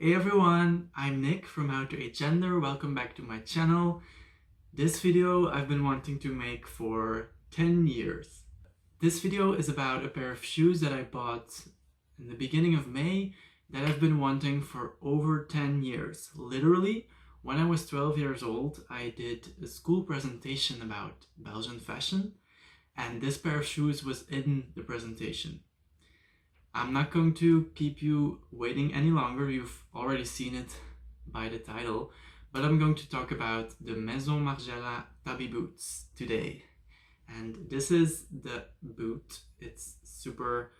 Hey everyone, I'm Nick from How to Age Gender. Welcome back to my channel. This video I've been wanting to make for 10 years. This video is about a pair of shoes that I bought in the beginning of May that I've been wanting for over 10 years. Literally, when I was 12 years old, I did a school presentation about Belgian fashion, and this pair of shoes was in the presentation. I'm not going to keep you waiting any longer, you've already seen it by the title, but I'm going to talk about the Maison Margiela Tabi boots today. And this is the boot. It's super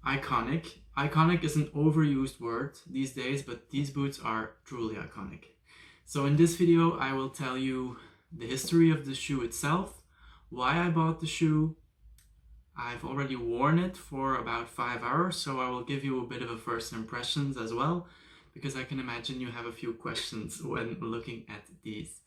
iconic. Iconic is an overused word these days, but these boots are truly iconic. So in this video, I will tell you the history of the shoe itself, why I bought the shoe. I've already worn it for about 5 hours, so I will give you a bit of a first impressions as well, because I can imagine you have a few questions when looking at these.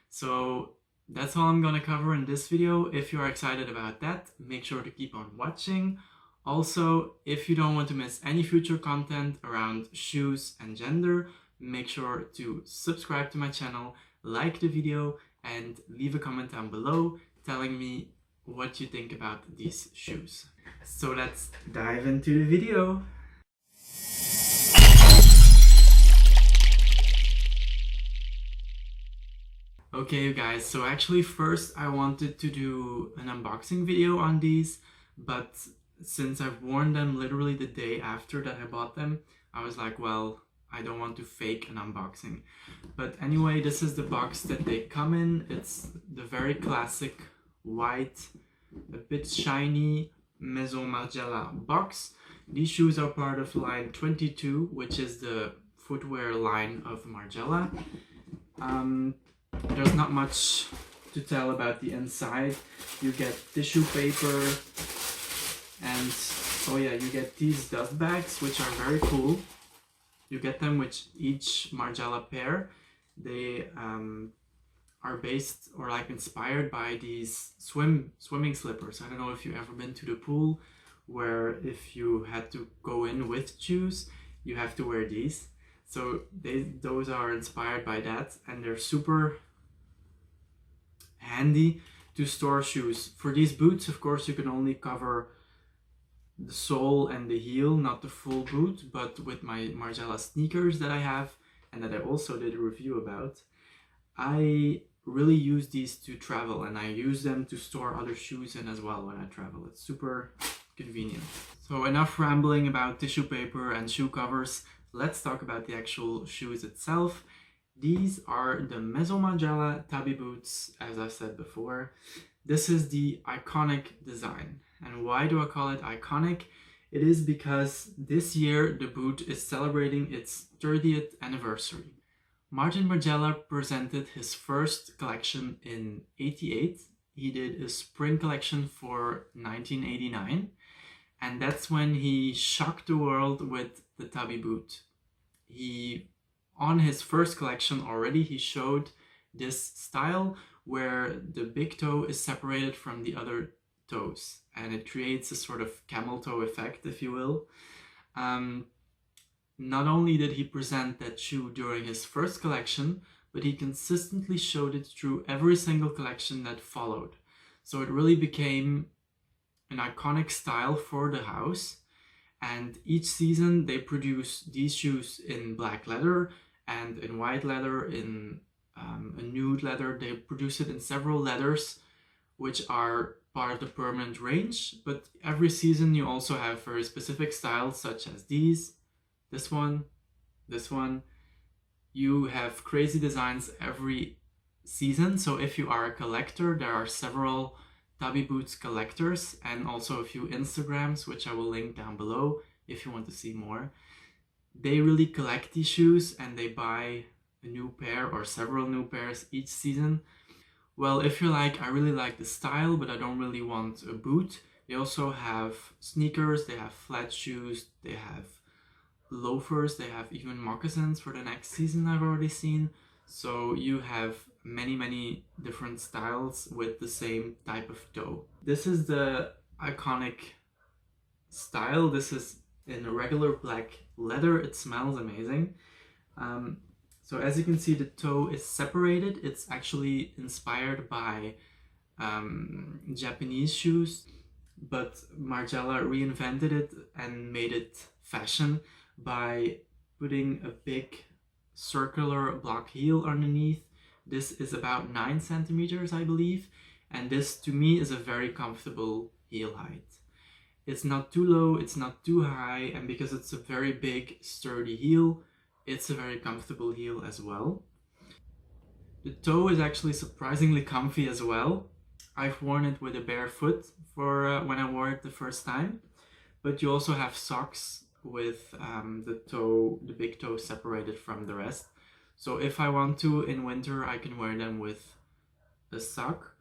So that's all I'm gonna cover in this video. If you're excited about that, make sure to keep on watching. Also, if you don't want to miss any future content around shoes and gender, make sure to subscribe to my channel, like the video, and leave a comment down below telling me what you think about these shoes. So let's dive into the video. Okay you guys, so actually first I wanted to do an unboxing video on these, but since I've worn them literally the day after that I bought them, I was like, well, I don't want to fake an unboxing. But anyway, this is the box that they come in. It's the very classic white, a bit shiny Maison Margiela box. These shoes are part of line 22, which is the footwear line of Margiela. There's not much to tell about the inside. You get tissue paper and oh yeah, you get these dust bags, which are very cool. You get them with each Margiela pair. They are based or like inspired by these swimming slippers. I don't know if you've ever been to the pool where if you had to go in with shoes, you have to wear these. So those are inspired by that, and they're super handy to store shoes. For these boots, of course, you can only cover the sole and the heel, not the full boot, but with my Margiela sneakers that I have and that I also did a review about, I really use these to travel, and I use them to store other shoes in as well when I travel. It's super convenient. So enough rambling about tissue paper and shoe covers. Let's talk about the actual shoes itself. These are the Maison Margiela Tabi boots, as I said before. This is the iconic design. And why do I call it iconic? It is because this year the boot is celebrating its 30th anniversary. Maison Margiela presented his first collection in '88. He did a spring collection for 1989, and that's when he shocked the world with the Tabi boot. On his first collection already, he showed this style where the big toe is separated from the other toes, and it creates a sort of camel toe effect, if you will. Not only did he present that shoe during his first collection, but he consistently showed it through every single collection that followed. So it really became an iconic style for the house. And each season they produce these shoes in black leather and in white leather, in a nude leather. They produce it in several leathers, which are part of the permanent range. But every season you also have very specific styles, such as these, this one. You have crazy designs every season. So if you are a collector, there are several Tabi boots collectors and also a few Instagrams, which I will link down below if you want to see more. They really collect these shoes and they buy a new pair or several new pairs each season. Well, if you're like, I really like the style, but I don't really want a boot, they also have sneakers, they have flat shoes, they have loafers, they have even moccasins for the next season I've already seen. So you have many different styles with the same type of toe. This is the iconic style. This is in a regular black leather. It smells amazing. So as you can see, the toe is separated. It's actually inspired by Japanese shoes, but Margiela reinvented it and made it fashion by putting a big circular block heel underneath. This is about 9 centimeters, I believe, and this to me is a very comfortable heel height. It's not too low, it's not too high, and because it's a very big sturdy heel, it's a very comfortable heel as well. The toe is actually surprisingly comfy as well. I've worn it with a bare foot for when I wore it the first time, but you also have socks with the big toe separated from the rest. So if I want to in winter, I can wear them with a sock.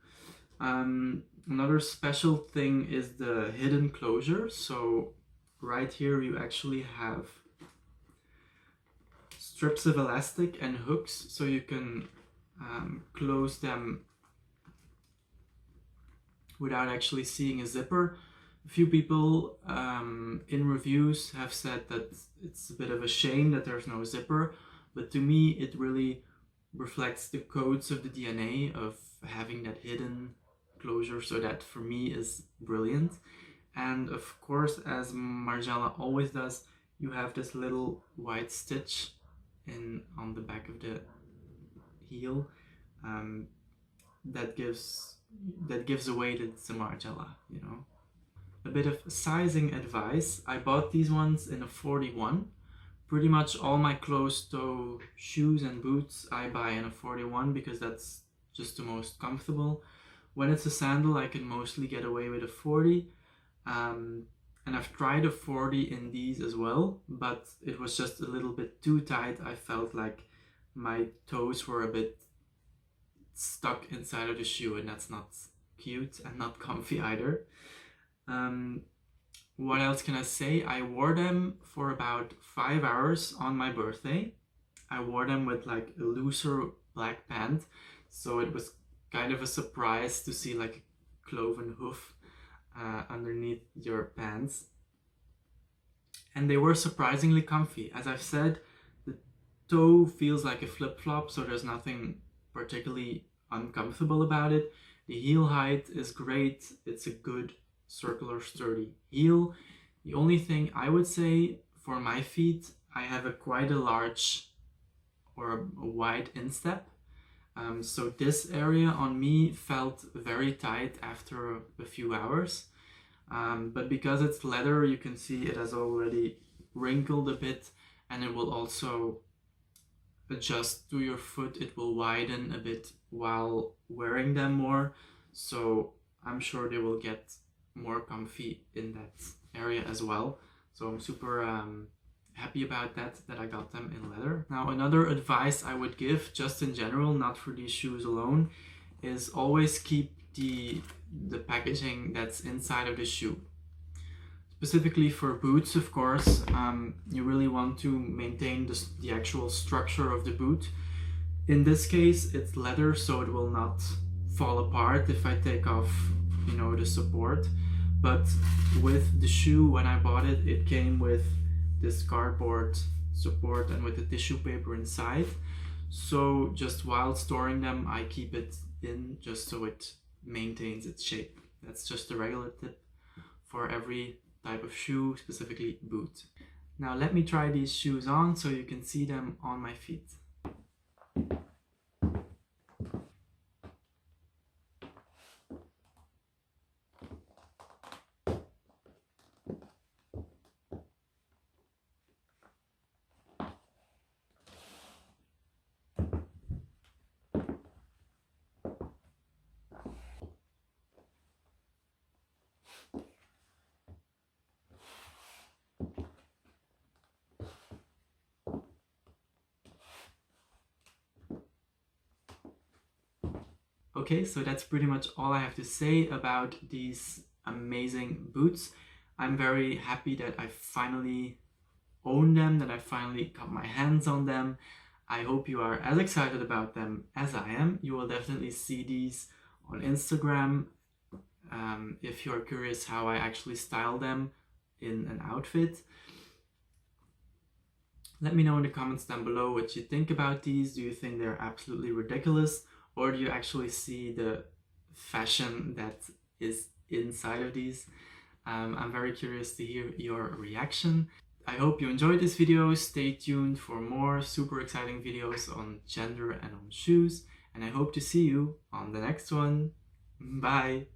Another special thing is the hidden closure. So right here you actually have strips of elastic and hooks, so you can close them without actually seeing a zipper. A few people in reviews have said that it's a bit of a shame that there's no zipper, but to me it really reflects the codes of the DNA of having that hidden closure, so that for me is brilliant. And of course, as Margiela always does, you have this little white stitch on the back of the heel that gives away that it's a Margiela, you know. A bit of sizing advice. I bought these ones in a 41. Pretty much all my closed toe shoes and boots I buy in a 41 because that's just the most comfortable. When it's a sandal, I can mostly get away with a 40. And I've tried a 40 in these as well, but it was just a little bit too tight. I felt like my toes were a bit stuck inside of the shoe, and that's not cute and not comfy either. What else can I say? I wore them for about 5 hours on my birthday. I wore them with like a looser black pant, so it was kind of a surprise to see like a cloven hoof underneath your pants. And they were surprisingly comfy. As I've said, the toe feels like a flip-flop, so there's nothing particularly uncomfortable about it. The heel height is great. It's a good circular sturdy heel. The only thing I would say for my feet, I have quite a large or a wide instep. So this area on me felt very tight after a few hours. But because it's leather, you can see it has already wrinkled a bit, and it will also adjust to your foot. It will widen a bit while wearing them more. So I'm sure they will get more comfy in that area as well. So I'm super happy about that I got them in leather. Now, another advice I would give, just in general, not for these shoes alone, is always keep the packaging that's inside of the shoe. Specifically for boots, of course, you really want to maintain the actual structure of the boot. In this case, it's leather, so it will not fall apart if I take off, you know, the support. But with the shoe, when I bought it, it came with this cardboard support and with the tissue paper inside. So just while storing them, I keep it in just so it maintains its shape. That's just a regular tip for every type of shoe, specifically boot. Now let me try these shoes on so you can see them on my feet. Okay, so that's pretty much all I have to say about these amazing boots. I'm very happy that I finally own them, that I finally got my hands on them. I hope you are as excited about them as I am. You will definitely see these on Instagram if you're curious how I actually style them in an outfit. Let me know in the comments down below what you think about these. Do you think they're absolutely ridiculous, or do you actually see the fashion that is inside of these? I'm very curious to hear your reaction. I hope you enjoyed this video. Stay tuned for more super exciting videos on gender and on shoes, and I hope to see you on the next one. Bye!